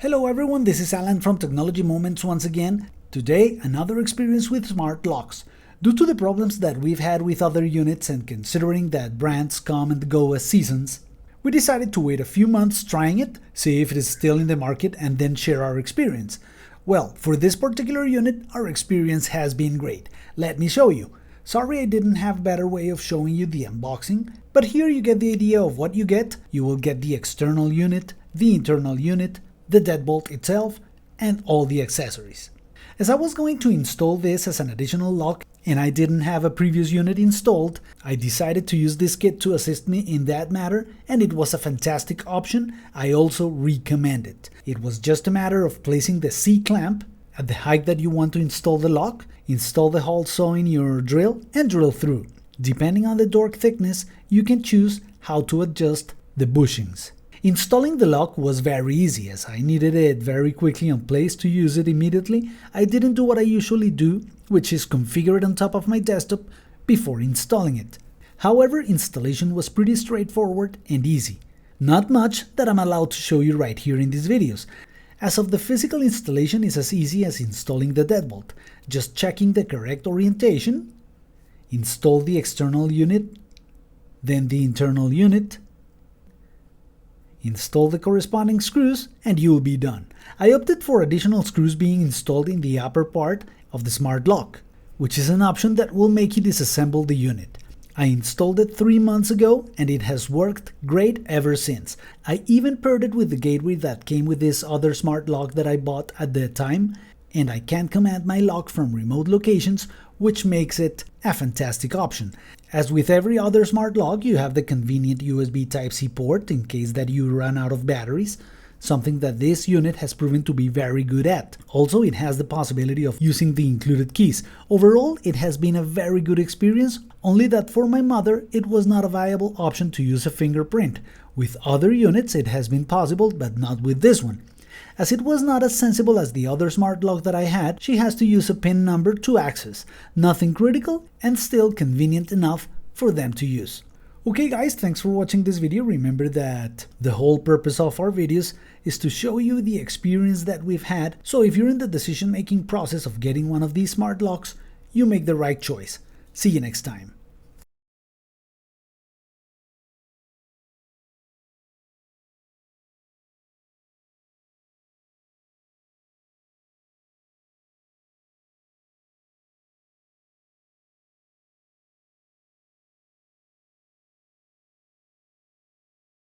Hello everyone, this is Alan from Technology Moments once again. Today, another experience with smart locks. Due to the problems that we've had with other units and considering that brands come and go as seasons, we decided to wait a few months trying it, see if it is still in the market, and then share our experience. Well, for this particular unit, our experience has been great. Let me show you. Sorry I didn't have a better way of showing you the unboxing, but here you get the idea of what you get. You will get the external unit, the internal unit, the deadbolt itself, and all the accessories. As I was going to install this as an additional lock and I didn't have a previous unit installed, I decided to use this kit to assist me in that matter, and it was a fantastic option. I also recommend it. It was just a matter of placing the C-clamp at the height that you want to install the lock, install the hole saw in your drill, and drill through. Depending on the door thickness, you can choose how to adjust the bushings. Installing the lock was very easy as I needed it very quickly in place to use it immediately. I didn't do what I usually do, which is configure it on top of my desktop before installing it. However, installation was pretty straightforward and easy. Not much that I'm allowed to show you right here in these videos. As of the physical installation is as easy as installing the deadbolt. Just checking the correct orientation, install the external unit, then the internal unit, install the corresponding screws, and you'll be done. I opted for additional screws being installed in the upper part of the smart lock, which is an option that will make you disassemble the unit. I installed it 3 months ago and it has worked great ever since. I even paired it with the gateway that came with this other smart lock that I bought at the time, and I can command my lock from remote locations, which makes it a fantastic option. As with every other smart lock, you have the convenient USB Type-C port in case that you run out of batteries, something that this unit has proven to be very good at. Also, it has the possibility of using the included keys. Overall, it has been a very good experience, only that for my mother, it was not a viable option to use a fingerprint. With other units, it has been possible, but not with this one. As it was not as sensible as the other smart lock that I had, she has to use a PIN number to access. Nothing critical and still convenient enough for them to use. Okay guys, thanks for watching this video. Remember that the whole purpose of our videos is to show you the experience that we've had, so if you're in the decision-making process of getting one of these smart locks, you make the right choice. See you next time.